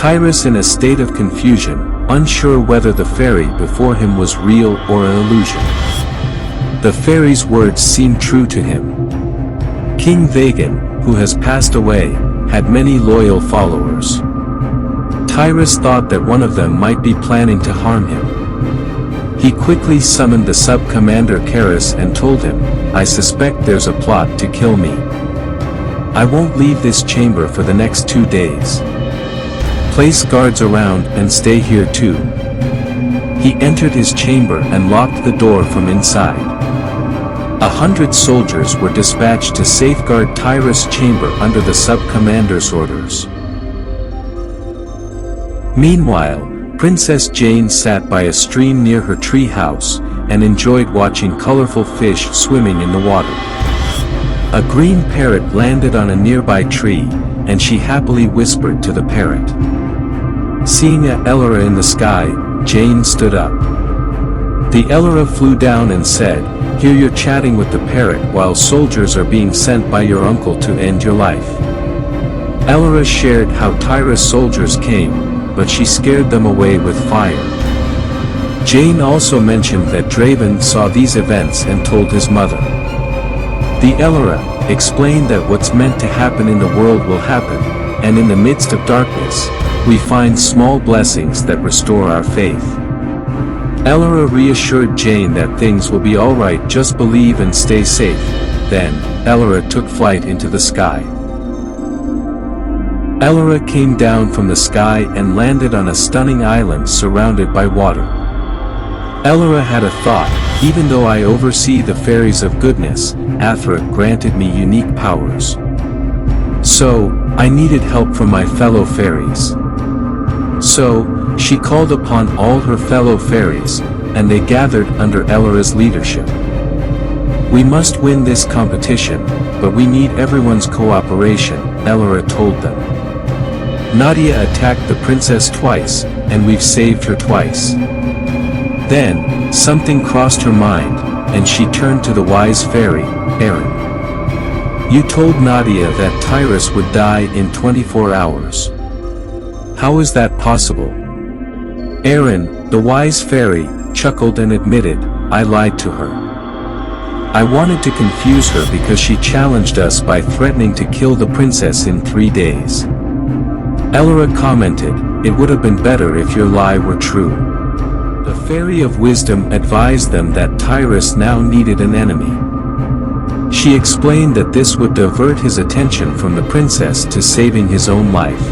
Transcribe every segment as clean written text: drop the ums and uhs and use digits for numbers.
Tyrus in a state of confusion, unsure whether the fairy before him was real or an illusion. The fairy's words seemed true to him. King Vagan, who has passed away, had many loyal followers. Tyrus thought that one of them might be planning to harm him. He quickly summoned the sub-commander Karis and told him, "I suspect there's a plot to kill me. I won't leave this chamber for the next 2 days. Place guards around and stay here too." He entered his chamber and locked the door from inside. 100 soldiers were dispatched to safeguard Tyrus' chamber under the sub-commander's orders. Meanwhile, Princess Jane sat by a stream near her tree house, and enjoyed watching colorful fish swimming in the water. A green parrot landed on a nearby tree, and she happily whispered to the parrot. Seeing a Ellora in the sky, Jane stood up. The Ellora flew down and said, "Here you're chatting with the parrot while soldiers are being sent by your uncle to end your life." Ellora shared how Tyrus soldiers came, but she scared them away with fire. Jane also mentioned that Draven saw these events and told his mother. The Ellora explained that what's meant to happen in the world will happen, and in the midst of darkness, we find small blessings that restore our faith. Ellora reassured Jane that things will be alright, just believe and stay safe. Then, Ellora took flight into the sky. Ellora came down from the sky and landed on a stunning island surrounded by water. Ellora had a thought, even though I oversee the fairies of goodness, Athra granted me unique powers. So, I needed help from my fellow fairies. So, she called upon all her fellow fairies, and they gathered under Ellora's leadership. "We must win this competition, but we need everyone's cooperation," Ellora told them. "Nadia attacked the princess twice, and we've saved her twice." Then, something crossed her mind, and she turned to the wise fairy, Aaron. "You told Nadia that Tyrus would die in 24 hours. How is that possible?" Aaron, the wise fairy, chuckled and admitted, "I lied to her. I wanted to confuse her because she challenged us by threatening to kill the princess in 3 days." Ellora commented, "It would have been better if your lie were true." The Fairy of Wisdom advised them that Tyrus now needed an enemy. She explained that this would divert his attention from the princess to saving his own life.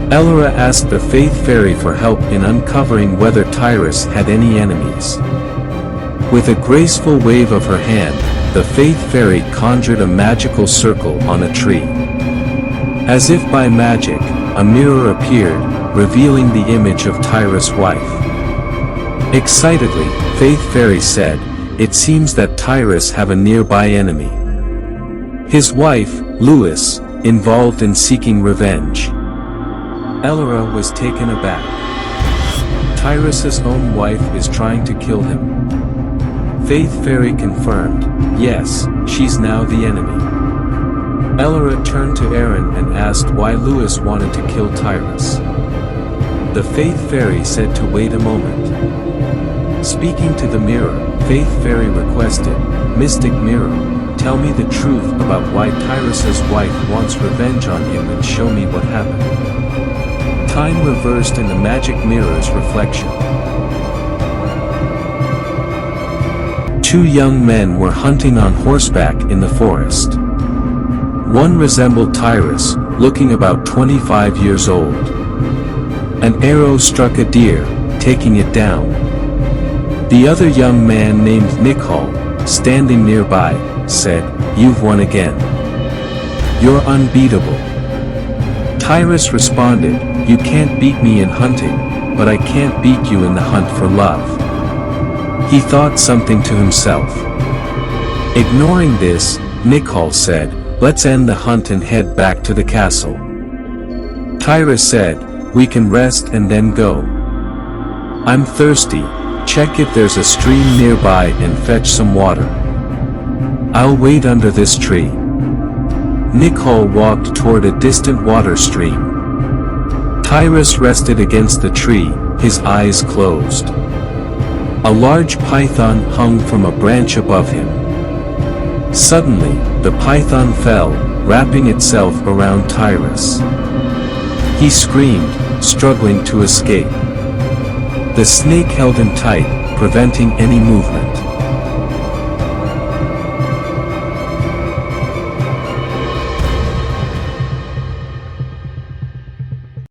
Ellora asked the Faith Fairy for help in uncovering whether Tyrus had any enemies. With a graceful wave of her hand, the Faith Fairy conjured a magical circle on a tree. As if by magic, a mirror appeared, revealing the image of Tyrus' wife. Excitedly, Faith Fairy said, "It seems that Tyrus have a nearby enemy. His wife, Lewis, involved in seeking revenge." Ellora was taken aback. Tyrus's own wife is trying to kill him. Faith Fairy confirmed, "Yes, she's now the enemy." Ellora turned to Aaron and asked why Lewis wanted to kill Tyrus. The Faith Fairy said to wait a moment. Speaking to the mirror, Faith Fairy requested, "Mystic Mirror, tell me the truth about why Tyrus's wife wants revenge on him and show me what happened." Time reversed in the magic mirror's reflection. 2 young men were hunting on horseback in the forest. One resembled Tyrus, looking about 25 years old. An arrow struck a deer, taking it down. The other young man named Nikhal, standing nearby, said, "You've won again. You're unbeatable." Tyrus responded, "You can't beat me in hunting, but I can't beat you in the hunt for love." He thought something to himself. Ignoring this, Nikhal said, "Let's end the hunt and head back to the castle." Tyrus said, "We can rest and then go. I'm thirsty. Check if there's a stream nearby and fetch some water. I'll wait under this tree." Nikhal walked toward a distant water stream. Tyrus rested against the tree, his eyes closed. A large python hung from a branch above him. Suddenly, the python fell, wrapping itself around Tyrus. He screamed, struggling to escape. The snake held him tight, preventing any movement.